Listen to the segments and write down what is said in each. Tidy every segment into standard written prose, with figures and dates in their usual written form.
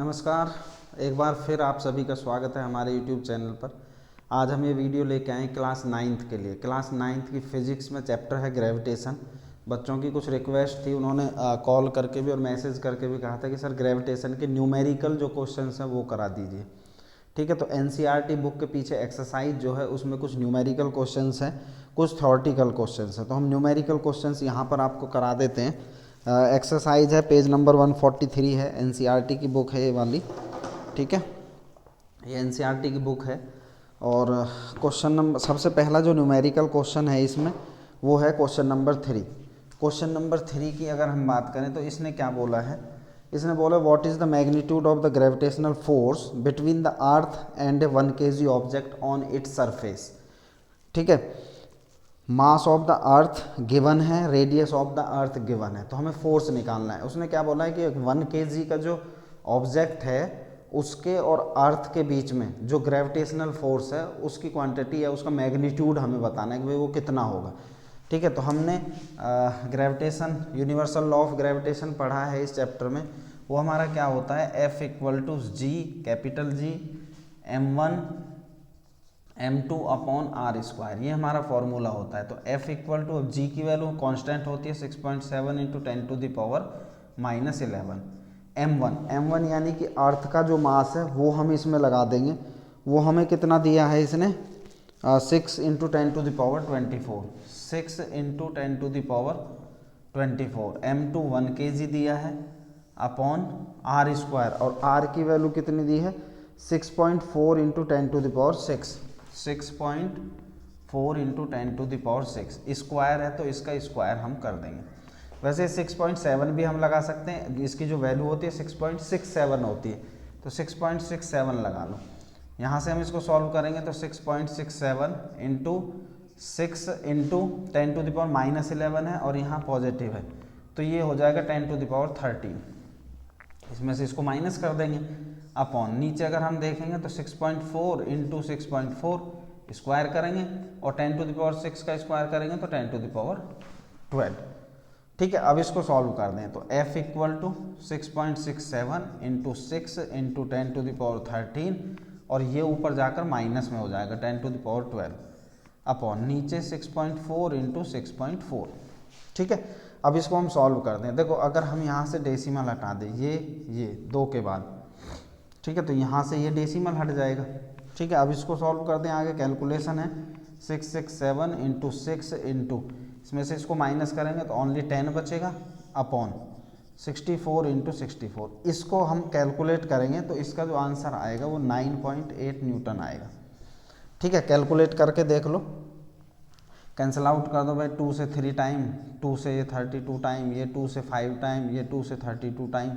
नमस्कार। एक बार फिर आप सभी का स्वागत है हमारे YouTube चैनल पर। आज हम ये वीडियो लेके आए क्लास 9th के लिए। क्लास 9th की फिज़िक्स में चैप्टर है ग्रेविटेशन। बच्चों की कुछ रिक्वेस्ट थी, उन्होंने कॉल करके भी और मैसेज करके भी कहा था कि सर ग्रेविटेशन के न्यूमेरिकल जो क्वेश्चंस हैं वो करा दीजिए। ठीक है, तो NCERT बुक के पीछे एक्सरसाइज जो है उसमें कुछ न्यूमेरिकल क्वेश्चंस हैं, कुछ थ्योरेटिकल क्वेश्चंस हैं। तो हम न्यूमेरिकल क्वेश्चंस यहाँ पर आपको करा देते हैं। एक्सरसाइज है, पेज नंबर 143 है, NCERT की बुक है ये वाली। ठीक है, ये NCERT की बुक है। और क्वेश्चन नंबर, सबसे पहला जो न्यूमेरिकल क्वेश्चन है इसमें वो है क्वेश्चन नंबर 3। क्वेश्चन नंबर 3 की अगर हम बात करें तो इसने क्या बोला है, इसने बोला what is the magnitude of the gravitational force between the earth and a 1 kg object on its surface. ठीक है, mass of the earth given है, radius of the earth given है, तो हमें फोर्स निकालना है। उसने क्या बोला है कि 1 kg का जो ऑब्जेक्ट है उसके और अर्थ के बीच में जो ग्रेविटेशनल फोर्स है उसकी क्वांटिटी है, उसका मैग्नीट्यूड हमें बताना है कि भाई वो कितना होगा। ठीक है, तो हमने gravitation, universal law of gravitation पढ़ा है इस चैप्टर में। वो हमारा क्या होता है, F = G, capital G, m1 m2 upon r², ये हमारा फॉर्मूला होता है। तो F = G की वैल्यू कांस्टेंट होती है 6.7 × 10⁻⁻11 m1 यानी कि अर्थ का जो मास है वो हम इसमें लगा देंगे। वो हमें कितना दिया है इसने, 6 × 10⁻24, 6 × 10⁻24। m2 1 kg दिया है अपॉन r², और r की वैल्यू कितनी दी है, 6.4 × 10⁻6, 6.4 × 10⁻6 स्क्वायर है, तो इसका स्क्वायर हम कर देंगे। वैसे 6.7 भी हम लगा सकते हैं, इसकी जो वैल्यू होती है 6.67 होती है, तो 6.67 लगा लो। यहाँ से हम इसको सॉल्व करेंगे तो 6.67 × 6 × 10⁻11 है, और यहाँ पॉजिटिव है तो ये हो जाएगा 10⁻13। इसमें से इसको माइनस कर देंगे अपॉन, नीचे अगर हम देखेंगे तो 6.4 × 6.4 स्क्वायर करेंगे, और 10⁻6 का स्क्वायर करेंगे तो 10⁻12। ठीक है, अब इसको सॉल्व कर दें तो F = 6.67 × 6 × 10⁻13, और ये ऊपर जाकर माइनस में हो जाएगा 10⁻12 अपॉन नीचे 6.4 × 6.4। ठीक है, अब इसको हम सॉल्व कर दें। देखो अगर हम यहाँ से डेसिमल हटा दें, ये 2 के बाद, ठीक है, तो यहाँ से ये डेसिमल हट जाएगा। ठीक है, अब इसको सॉल्व कर दें। आगे कैलकुलेशन है 667 × 6 × इसमें से इसको माइनस करेंगे तो ओनली 10 बचेगा अपॉन 64 × 64। इसको हम कैलकुलेट करेंगे तो इसका जो आंसर आएगा वो 9.8 न्यूटन आएगा। ठीक है, कैलकुलेट करके देख लो, कैंसिल आउट कर दो भाई, 2 से 3 टाइम, 2 से ये 32 टाइम, ये 2 से 5 टाइम, ये 2 से 32 टाइम,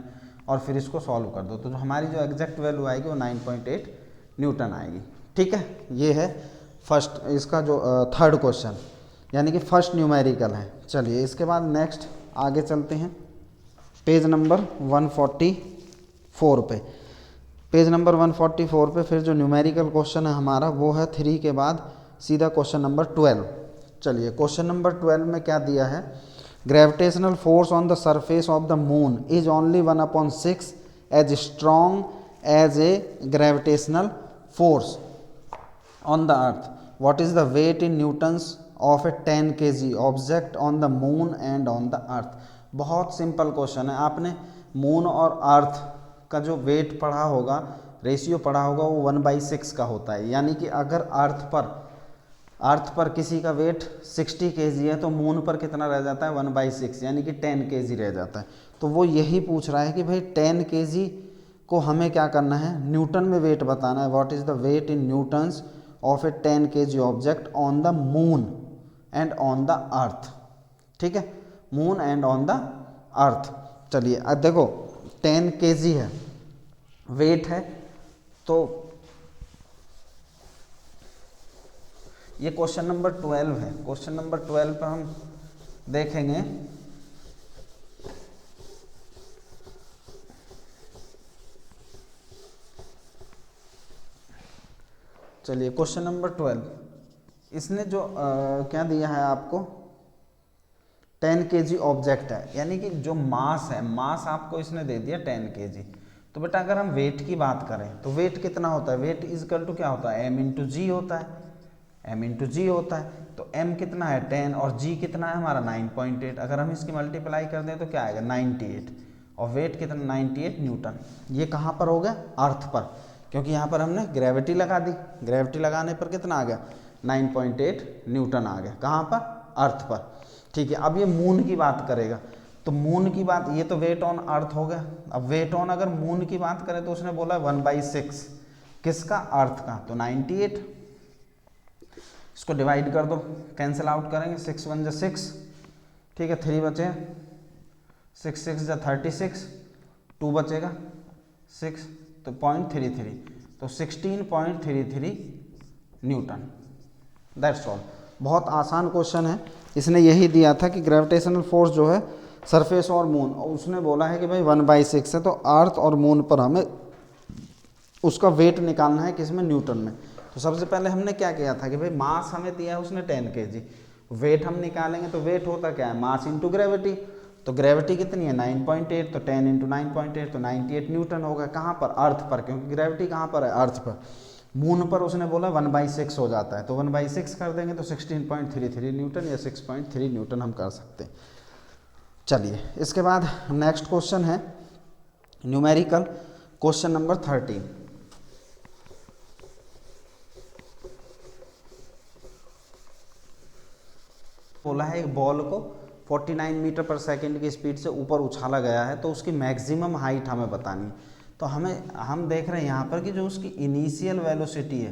और फिर इसको सॉल्व कर दो तो हमारी जो एग्जैक्ट वैल्यू आएगी वो 9.8 न्यूटन आएगी। ठीक है, ये है फर्स्ट, इसका जो थर्ड क्वेश्चन यानी कि फर्स्ट न्यूमेरिकल है। चलिए इसके बाद नेक्स्ट आगे चलते हैं, पेज नंबर 144 पे। पेज नंबर 144 पे फिर जो न्यूमेरिकल क्वेश्चन है हमारा वो है 3 के बाद सीधा क्वेश्चन नंबर 12। चलिए क्वेश्चन नंबर 12 में क्या दिया है, gravitational force on the surface of the moon is only 1/6 as strong as a gravitational force on the earth. What is the weight in newtons of a 10 kg object on the moon and on the earth. बहुत simple question है। आपने moon और अर्थ का जो wait पढ़ा होगा, ratio पढ़ा होगा, वो 1/6 का होता है। यानी कि अगर अर्थ पर किसी का वेट 60 kg है तो मून पर कितना रह जाता है, 1/6 यानी कि 10 kg रह जाता है। तो वो यही पूछ रहा है कि भाई 10 kg को हमें क्या करना है, न्यूटन में वेट बताना है। What is the weight in newtons of a 10 kg object on the moon and on the earth. ठीक है, moon and on the earth. चलिए अब देखो 10 kg है वेट है, तो ये क्वेश्चन नंबर 12 है। क्वेश्चन नंबर 12 पर हम देखेंगे चलिए क्वेश्चन नंबर 12, इसने जो क्या दिया है आपको, 10 kg ऑब्जेक्ट है, यानी कि जो मास है, मास आपको इसने दे दिया 10 kg। तो बेटा अगर हम वेट की बात करें तो वेट कितना होता है, वेट इजकल टू क्या होता है, m इंटू जी होता है, m इंटू जी होता है। तो m कितना है 10 और g कितना है हमारा 9.8, अगर हम इसकी मल्टीप्लाई कर दें तो क्या आएगा 98, और वेट कितना 98 न्यूटन। ये कहाँ पर हो गया, अर्थ पर, क्योंकि यहाँ पर हमने ग्रेविटी लगा दी, ग्रेविटी लगाने पर कितना आ गया 9.8 न्यूटन आ गया, कहाँ पर, अर्थ पर। ठीक है, अब ये मून की बात करेगा, तो मून की बात, ये तो वेट ऑन अर्थ हो गया। अब वेट ऑन अगर मून की बात करें तो उसने बोला 1/6 किसका, अर्थ का, तो 98। इसको डिवाइड कर दो, कैंसिल आउट करेंगे, 6 1 जा 6, ठीक है, 3 बचे, 6 6 जा 36, 2 बचेगा 6, तो 0.33, तो 16.33 न्यूटन। That's all. बहुत आसान क्वेश्चन है, इसने यही दिया था कि ग्रेविटेशनल फोर्स जो है सरफेस और मून, और उसने बोला है कि भाई 1/6 है, तो अर्थ और मून पर हमें उसका वेट निकालना है, किसमें, न्यूटन में। तो सबसे पहले हमने क्या किया था कि भाई मास हमें दिया है उसने 10 kg, वेट हम निकालेंगे तो वेट होता क्या है, मास इंटू ग्रेविटी। तो ग्रेविटी कितनी है 9.8, तो 10 इंटू 9.8 तो 98 न्यूटन होगा, कहाँ पर, अर्थ पर, क्योंकि ग्रेविटी कहाँ पर है, अर्थ पर। मून पर उसने बोला 1/6 हो जाता है, तो 1/6 कर देंगे तो 16.33 न्यूटन या 6.3 न्यूटन हम कर सकते हैं। चलिए, इसके बाद नेक्स्ट क्वेश्चन है न्यूमेरिकल क्वेश्चन नंबर 13। बोला है एक बॉल को 49 मीटर पर सेकंड की स्पीड से ऊपर उछाला गया है, तो उसकी मैक्सिमम हाइट हमें बतानी है। तो हम देख रहे हैं यहाँ पर कि जो उसकी इनिशियल वेलोसिटी है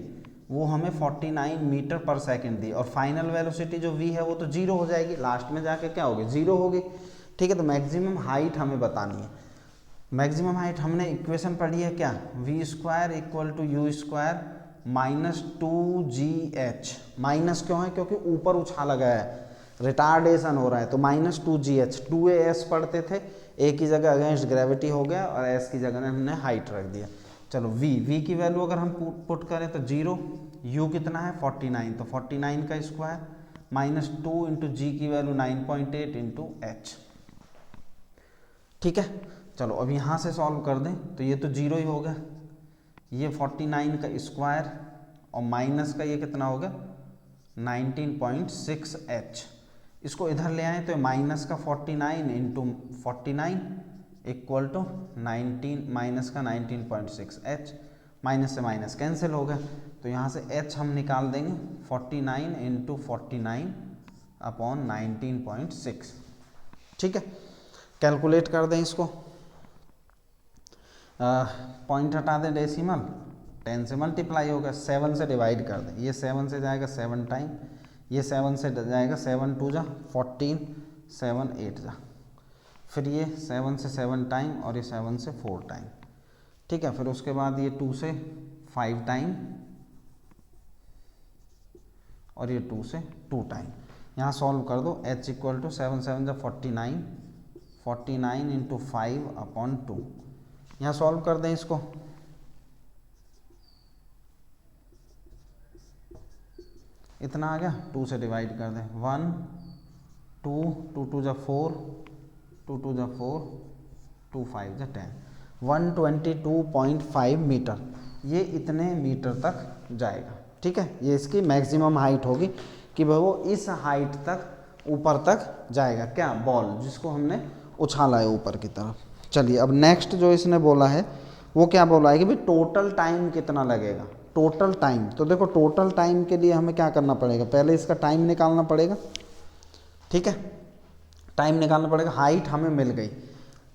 वो हमें 49 मीटर पर सेकंड दी, और फाइनल वेलोसिटी जो v है वो तो 0 हो जाएगी, लास्ट में जाके क्या होगी, 0 होगी। ठीक है, तो मैक्सिमम हाइट हमें बतानी है। मैक्सिमम हाइट हमने इक्वेशन पढ़ी है क्या, v² = u² - 2gh। माइनस क्यों है, क्योंकि ऊपर उछाला गया है, रिटार्डेशन हो रहा है, तो -2gh। 2as पढ़ते थे, a की जगह अगेंस्ट ग्रेविटी हो गया और s की जगह हमने हाइट रख दिया। चलो v की वैल्यू अगर हम पुट करें तो 0, u कितना है 49, तो 49 का स्क्वायर -2 इंटू जी की वैल्यू 9.8 इंटू h। ठीक है, चलो अब यहाँ से सॉल्व कर दें तो ये तो 0 ही होगा, ये 49 का स्क्वायर और माइनस का ये कितना होगा 19.6h। इसको इधर ले आए तो माइनस का 49 इंटू 49 इक्वल टू 19 माइनस का 19.6h, माइनस से माइनस कैंसिल हो गया, तो यहाँ से h हम निकाल देंगे 49 इंटू 49 अपॉन 19.6। ठीक है, कैलकुलेट कर दें इसको, पॉइंट हटा दें, डेसिमल 10 से मल्टीप्लाई होगा, 7 से डिवाइड कर दें, ये 7 से जाएगा 7 टाइम, ये 7 से जाएगा 7 2 जा 14, 7 8 जा, फिर ये 7 से 7 टाइम और ये 7 से 4 टाइम। ठीक है, फिर उसके बाद ये 2 से 5 टाइम और ये 2 से 2 टाइम। यहाँ सॉल्व कर दो, h = 7 7 जा 49, 49 इंटू 5 अपॉन 2। यहाँ सॉल्व कर दें इसको, इतना आ गया, 2 से डिवाइड कर दें, 1 2 2 2 जा 4, 2 2 जा 4, 2 5 जा 10, 122.5 मीटर, ये इतने मीटर तक जाएगा। ठीक है, ये इसकी मैक्सिमम हाइट होगी कि भाई वो इस हाइट तक ऊपर तक जाएगा, क्या, बॉल जिसको हमने उछाला है ऊपर की तरफ। चलिए, अब नेक्स्ट जो इसने बोला है वो क्या बोला है कि भाई टोटल टाइम कितना लगेगा, टोटल टाइम। तो देखो, टोटल टाइम के लिए हमें क्या करना पड़ेगा, पहले इसका टाइम निकालना पड़ेगा। ठीक है, टाइम निकालना पड़ेगा, हाइट हमें मिल गई,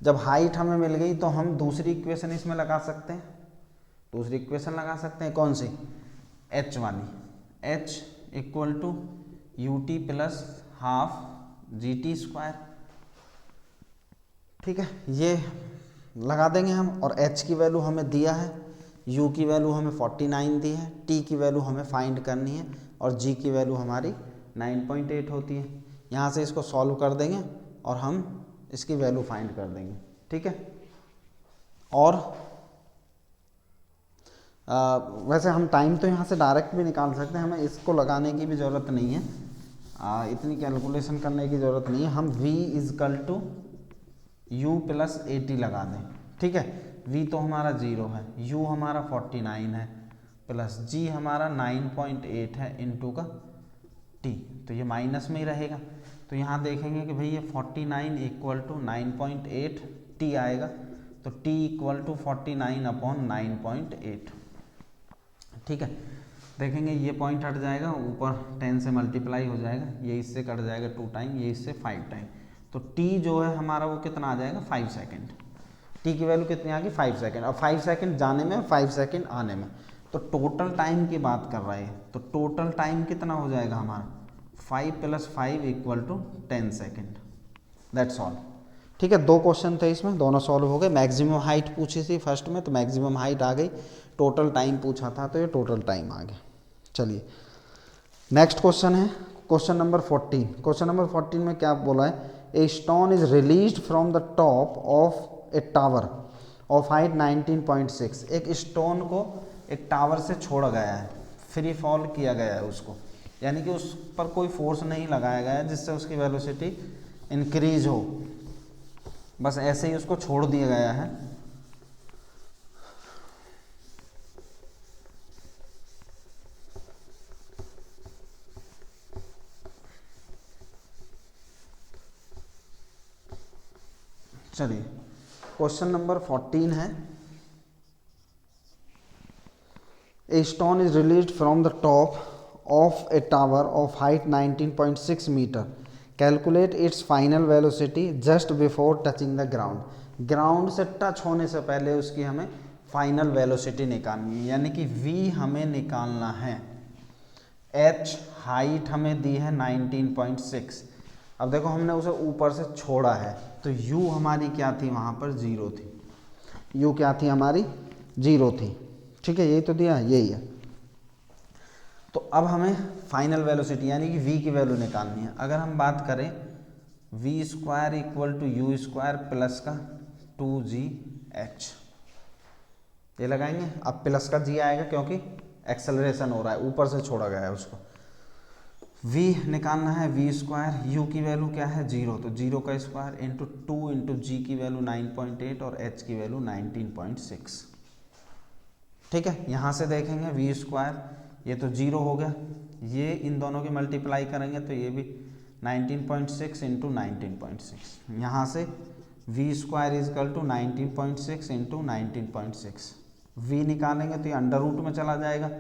जब हाइट हमें मिल गई तो हम दूसरी इक्वेशन इसमें लगा सकते हैं, दूसरी इक्वेशन लगा सकते हैं, कौन सी, h वाली, h = ut + हाफ gt²। ठीक है, ये लगा देंगे हम, और h की वैल्यू हमें दिया है, u की वैल्यू हमें 49 दी है, t की वैल्यू हमें फाइंड करनी है, और g की वैल्यू हमारी 9.8 होती है। यहाँ से इसको सॉल्व कर देंगे और हम इसकी वैल्यू फाइंड कर देंगे। ठीक है, और वैसे हम टाइम तो यहाँ से डायरेक्ट भी निकाल सकते हैं, हमें इसको लगाने की भी ज़रूरत नहीं है, इतनी कैलकुलेशन करने की ज़रूरत नहीं है। हम v = u + 80 लगा दें, ठीक है। v तो हमारा 0 है, u हमारा 49 है, प्लस g हमारा 9.8 है इंटू का t, तो ये माइनस में ही रहेगा। तो यहाँ देखेंगे कि भाई ये 49 इक्वल टू 9.8 t आएगा, तो t इक्वल टू 49 अपॉन 9.8, ठीक है। देखेंगे ये पॉइंट हट जाएगा, ऊपर 10 से मल्टीप्लाई हो जाएगा, ये इससे कट जाएगा 2 टाइम, ये इससे 5 टाइम, तो t जो है हमारा वो कितना आ जाएगा 5 सेकेंड। t की वैल्यू कितनी आ गई 5 सेकेंड, और 5 सेकेंड जाने में 5 सेकेंड आने में, तो टोटल टाइम की बात कर रहे हैं, तो टोटल टाइम कितना हो जाएगा हमारा 5 + 5 equal to 10 second. That's all, ठीक है। 2 क्वेश्चन थे इसमें, दोनों सॉल्व हो गए। मैक्सिमम हाइट पूछी थी फर्स्ट में, तो मैक्सिमम हाइट आ गई, टोटल टाइम पूछा था तो ये टोटल टाइम आ गया। चलिए नेक्स्ट क्वेश्चन है क्वेश्चन नंबर 14। क्वेश्चन नंबर 14 में क्या बोला है, a stone is released from the top of a tower of height 19.6। एक स्टोन को एक टावर से छोड़ा गया है, फ्री फॉल किया गया है उसको, यानी कि उस पर कोई फोर्स नहीं लगाया गया है जिससे उसकी वेलोसिटी इंक्रीज हो, बस ऐसे ही उसको छोड़ दिया गया है। चलिए क्वेश्चन नंबर 14 है, a stone is released from the top of a tower of height 19.6 metre, calculate its final velocity just before touching the ground. Ground से टच होने से पहले उसकी हमें फाइनल वेलोसिटी निकालनी है, यानी कि v हमें निकालना है, h हाइट हमें दी है 19.6। अब देखो हमने उसे ऊपर से छोड़ा है, तो u हमारी क्या थी वहाँ पर 0 थी, u क्या थी हमारी 0 थी, ठीक है, यही तो दिया है, यही है। तो अब हमें फाइनल वेलोसिटी यानी कि v की वैल्यू निकालनी है। अगर हम बात करें v square equal to u square plus का 2gh, ये लगाएंगे, अब प्लस का g आएगा क्योंकि एक्सेलरेशन हो रहा है, ऊपर से छोड़ा गया है उसको। v निकालना है, v स्क्वायर, u की वैल्यू क्या है 0, तो 0 का स्क्वायर इंटू 2 इंटू जी की वैल्यू 9.8 और h की वैल्यू 19.6, ठीक है। यहाँ से देखेंगे v स्क्वायर, ये तो 0 हो गया, ये इन दोनों की मल्टीप्लाई करेंगे तो ये भी 19.6 इंटू 19.6, यहाँ से v square equal to 19.6 into 19.6, v निकालेंगे तो ये अंडर रूट में चला जाएगा,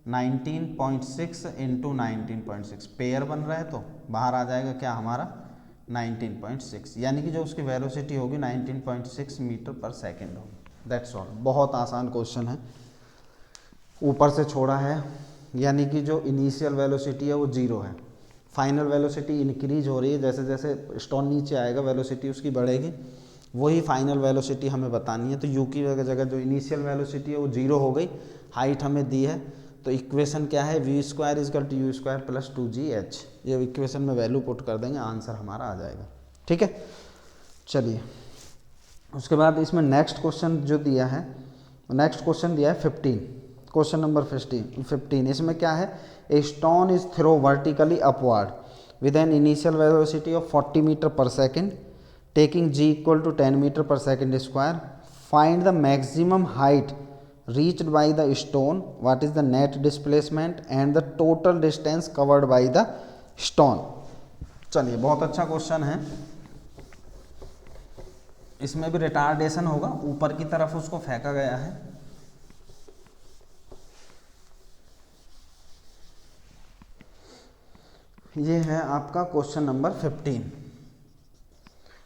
19.6 इंटू 19.6 पेयर बन रहा है तो बाहर आ जाएगा क्या हमारा 19.6, यानी कि जो उसकी वेलोसिटी होगी 19.6 मीटर पर सेकेंड होगी। दैट्स ऑल, बहुत आसान क्वेश्चन है, ऊपर से छोड़ा है, यानी कि जो इनिशियल वेलोसिटी है वो 0 है, फाइनल वेलोसिटी इंक्रीज हो रही है, जैसे जैसे स्टोन नीचे आएगा वेलोसिटी उसकी बढ़ेगी, वही फाइनल वेलोसिटी हमें बतानी है। तो u की जगह जो इनिशियल वेलोसिटी है वो 0 हो गई, हाइट हमें दी है, तो इक्वेशन क्या है v square equal to u square plus 2gh, ये इक्वेशन में वैल्यू पुट कर देंगे, आंसर हमारा आ जाएगा, ठीक है। चलिए उसके बाद इसमें नेक्स्ट क्वेश्चन जो दिया है, नेक्स्ट क्वेश्चन दिया है 15, क्वेश्चन नंबर 15। इसमें क्या है, a stone is throw vertically upward with an initial velocity of 40 metre per second, taking g equal to 10 metre per second square, find the maximum height reached by the stone, what is the net displacement and the total distance covered by the stone। चलिए बहुत अच्छा question है, इसमें भी retardation होगा, ऊपर की तरफ उसको फेंका गया है। ये है आपका क्वेश्चन नंबर 15।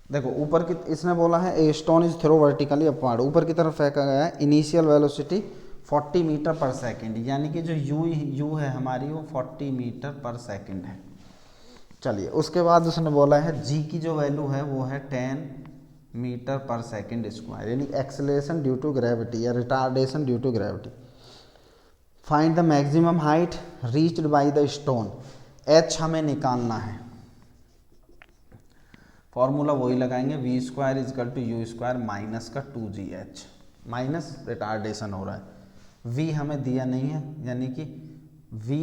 देखो ऊपर की, इसने बोला है a stone is throw vertically upward, ऊपर की तरफ फेंका गया है, initial velocity 40 metre per second, यानी कि जो u है हमारी वो 40 मीटर पर सेकेंड है। चलिए उसके बाद उसने बोला है g की जो वैल्यू है वो है 10 मीटर पर सेकेंड स्क्वायर, यानी एक्सेलरेशन ड्यू टू ग्रेविटी या retardation due to gravity. Find the maximum height reached by the stone, h हमें निकालना है, फॉर्मूला वही लगाएंगे, v square equal to u square minus का 2gh, माइनस रिटार्डेशन हो रहा है, v हमें दिया नहीं है, यानी कि v,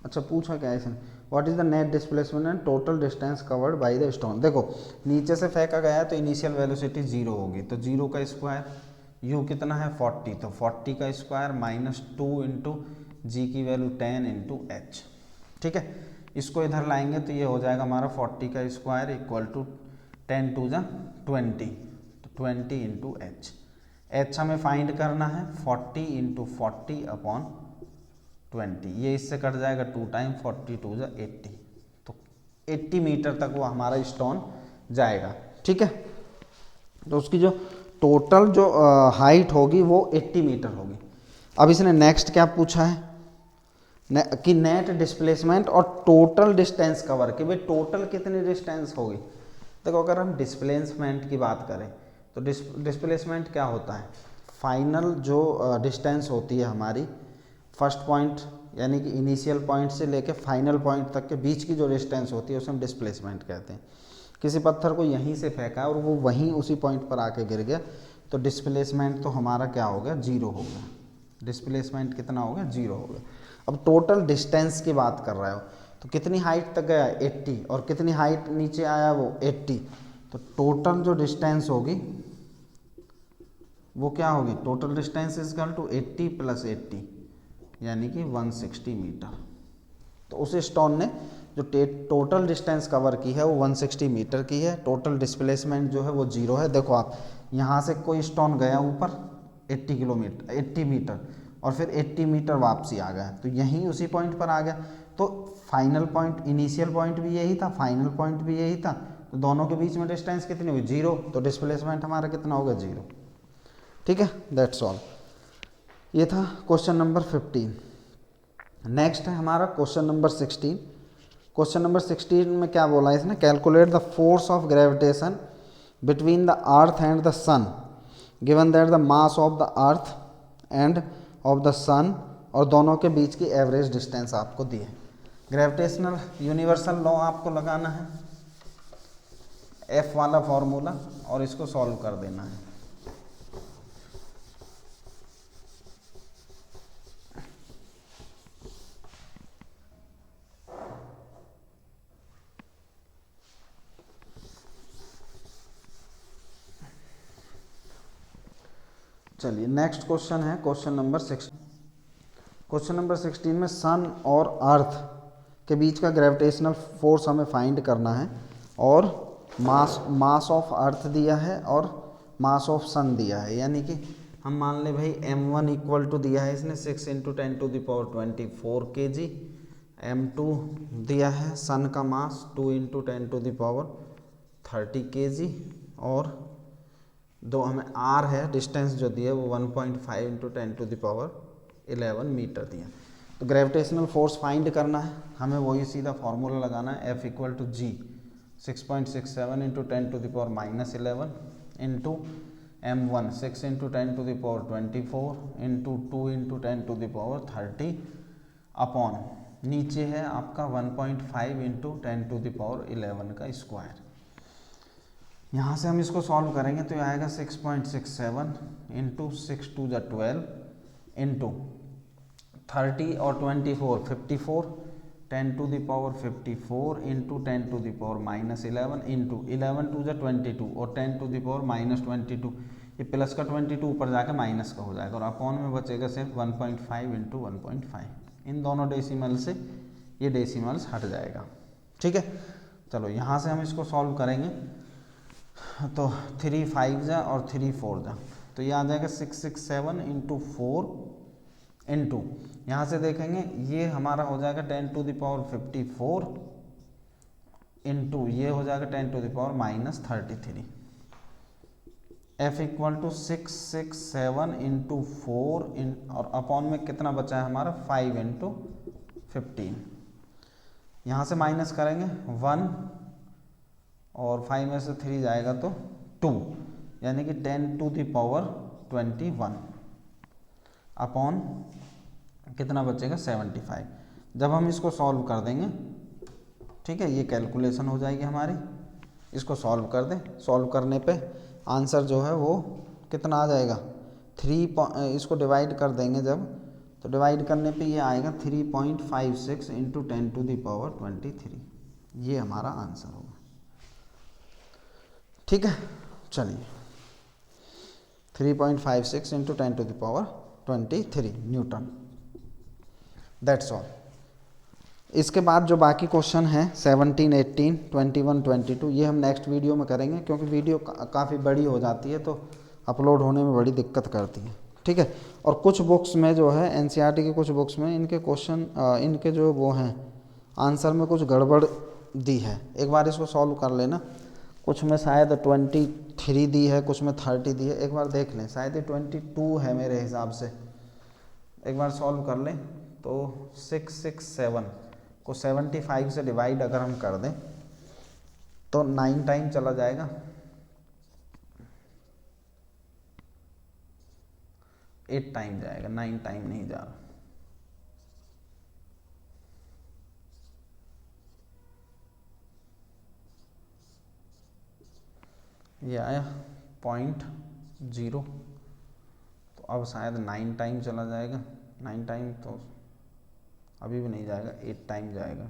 अच्छा पूछा क्या है इसने, what is the net displacement and total distance covered by the stone. देखो नीचे से फेंका गया है तो इनिशियल वेलोसिटी 0 होगी, तो 0 का स्क्वायर, u कितना है 40, तो 40 का स्क्वायर माइनस 2 इंटू जी की वैल्यू 10 इंटू एच। ठीक है, इसको इधर लाएंगे तो ये हो जाएगा हमारा 40 का स्क्वायर इक्वल टू 10 टू जा 20, तो 20 इंटू एच। एच हमें फाइंड करना है 40 इंटू 40 अपॉन 20, ये इससे कट जाएगा 2 टाइम 40 टू जा 80, तो 80 मीटर तक वो हमारा स्टोन जाएगा। ठीक है, तो उसकी जो टोटल जो हाइट होगी वो 80 मीटर होगी। अब इसने नेक्स्ट क्या पूछा है कि नेट डिस्प्लेसमेंट और टोटल डिस्टेंस कवर, कि भाई टोटल कितनी डिस्टेंस होगी। देखो अगर हम डिस्प्लेसमेंट की बात करें तो डिस्प्लेसमेंट क्या होता है, फाइनल जो डिस्टेंस होती है हमारी फर्स्ट पॉइंट यानी कि इनिशियल पॉइंट से लेके फाइनल पॉइंट तक के बीच की जो डिस्टेंस होती है उसे हम डिस्प्लेसमेंट कहते हैं। किसी पत्थर को यहीं से फेंका और वो वहीं उसी पॉइंट पर आके गिर गया तो डिस्प्लेसमेंट तो हमारा क्या हो गया, 0 हो गया। डिस्प्लेसमेंट कितना हो गया, 0 हो गया। अब टोटल डिस्टेंस की बात कर रहे हो तो कितनी हाइट तक गया 80, और कितनी हाइट नीचे आया वो 80, तो टोटल जो डिस्टेंस होगी वो क्या होगी, total distance is equal to 80 plus 80 यानी कि 160 मीटर। तो उस स्टोन ने जो टोटल डिस्टेंस कवर की है वो 160 मीटर की है। टोटल डिस्प्लेसमेंट जो है वो 0 है। देखो आप यहाँ से कोई स्टोन गया ऊपर 80 मीटर और फिर 80 मीटर वापसी आ गया, तो यहीं उसी पॉइंट पर आ गया। तो फाइनल पॉइंट, इनिशियल पॉइंट भी यही था, फाइनल पॉइंट भी यही था, तो दोनों के बीच में डिस्टेंस कितनी हुई, 0, तो डिस्प्लेसमेंट हमारा कितना होगा, 0। ठीक है, दैट्स ऑल। ये था क्वेश्चन नंबर 15। नेक्स्ट है हमारा क्वेश्चन नंबर 16। क्वेश्चन नंबर 16 में क्या बोला है इसने, calculate the force of gravitation between the earth and the sun given that the mass of the earth and of the sun, और दोनों के बीच की एवरेज डिस्टेंस आपको दी है। ग्रेविटेशनल यूनिवर्सल लॉ आपको लगाना है, एफ वाला फॉर्मूला, और इसको सॉल्व कर देना है। चलिए नेक्स्ट क्वेश्चन है क्वेश्चन नंबर 16। क्वेश्चन नंबर 16 में सन और अर्थ के बीच का ग्रेविटेशनल फोर्स हमें फाइंड करना है, और मास ऑफ अर्थ दिया है और मास ऑफ सन दिया है। यानी कि हम मान ले भाई m1 इक्वल टू दिया है इसने 6 into 10 to the power 24 kg, m2 दिया है सन का mass 2 into 10 to the power 30 kg, और दो हमें r है डिस्टेंस जो दिया है वो 1.5 into 10 to the power 11 metre दिया। तो ग्रेविटेशनल फोर्स फाइंड करना है हमें, वही सीधा फार्मूला लगाना है, F equal to G 6.67 into 10 to the power -11 into m1 6 into 10 to the power 24 into 2 into 10 to the power 30 upon नीचे है आपका 1.5 इंटू 10 टू द पावर 11 का स्क्वायर। यहाँ से हम इसको सॉल्व करेंगे तो ये आएगा 6.67 इंटू 6 टू द 12 इंटू 30 और 24 54 10 to the power 54 into 10 to the power -11 into 11 to the 22 और 10 टू द पावर -22, ये प्लस का 22 ऊपर जाकर माइनस का हो जाएगा, और अपॉन में बचेगा सिर्फ 1.5 इंटू 1.5। इन दोनों डेसिमल से ये डेसिमल्स हट जाएगा। ठीक है, चलो यहाँ से हम इसको सॉल्व करेंगे तो 3 5 जा और 3 4 जा, तो ये आ जाएगा 667 इंटू 4 इंटू, यहाँ से देखेंगे ये हमारा हो जाएगा 10 टू द पावर 54 इंटू ये हो जाएगा 10 to the power -33। F equal to 667 into 4 और अपॉन में कितना बचा है हमारा 5 इंटू 15। यहाँ से माइनस करेंगे 1 और 5 में से 3 जाएगा तो 2, यानी कि 10 टू द पावर 21 अपॉन कितना बचेगा 75। जब हम इसको सॉल्व कर देंगे, ठीक है, ये कैलकुलेशन हो जाएगी हमारी, इसको सॉल्व कर दें, सॉल्व करने पे आंसर जो है वो कितना आ जाएगा 3, इसको डिवाइड कर देंगे जब तो डिवाइड करने पे ये आएगा 3.56 इंटू 10⁻23। ये हमारा आंसर होगा। ठीक है, चलिए 3.56 इंटू 10⁻23 न्यूटन, दैट्स ऑल। इसके बाद जो बाकी क्वेश्चन हैं 17, 18, 21, 22 ये हम नेक्स्ट वीडियो में करेंगे, क्योंकि वीडियो काफ़ी बड़ी हो जाती है तो अपलोड होने में बड़ी दिक्कत करती है। ठीक है, और कुछ बुक्स में जो है एनसीईआरटी की कुछ बुक्स में इनके क्वेश्चन इनके जो वो हैं आंसर में कुछ गड़बड़ दी है, एक बार इसको सॉल्व कर लेना। कुछ में शायद 23 दी है, कुछ में 30 दी है, एक बार देख लें, शायद ये 22 है मेरे हिसाब से, एक बार सॉल्व कर लें। तो 667 को 75 से डिवाइड अगर हम कर दें तो 9 टाइम चला जाएगा, 8 टाइम जाएगा, 9 टाइम नहीं जा रहा। ये आया 0.0, तो अब शायद 9 टाइम चला जाएगा, 9 टाइम तो अभी भी नहीं जाएगा, 8 टाइम जाएगा।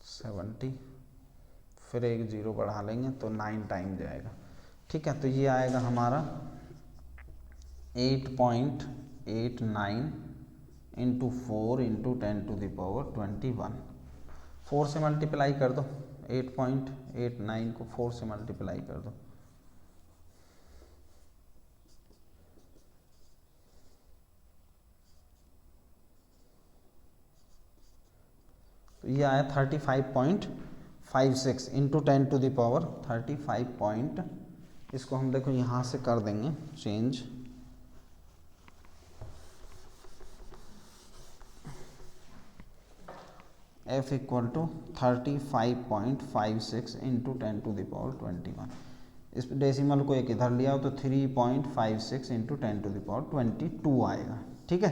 $70, फिर एक 0 बढ़ा लेंगे तो 9 टाइम जाएगा। ठीक है, तो ये आएगा हमारा 8.89 इंटू 4 इंटू 10⁻21। 4 से मल्टीप्लाई कर दो, 8.89 को 4 से मल्टीप्लाई कर दो, तो ये आया 35.56 इंटू 10⁻35 इसको हम देखो यहाँ से कर देंगे change, F equal to 35.56 into 10⁻21। इस डेसिमल को एक इधर लिया हो तो 3.56 इंटू 10⁻22 आएगा। ठीक है,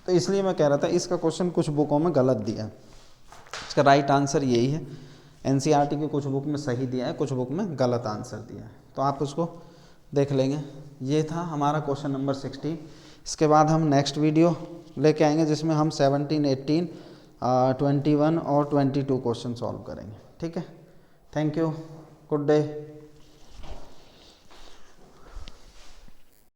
तो इसलिए मैं कह रहा था इसका क्वेश्चन कुछ बुकों में गलत दिया है, इसका राइट आंसर यही है। एनसीईआरटी की कुछ बुक में सही दिया है, कुछ बुक में गलत आंसर दिया है, तो आप उसको देख लेंगे। ये था हमारा क्वेश्चन नंबर 16। इसके बाद हम नेक्स्ट वीडियो लेके आएंगे जिसमें हम 17, 18, 21 और 22 क्वेश्चन सॉल्व करेंगे। ठीक है, थैंक यू, गुड डे।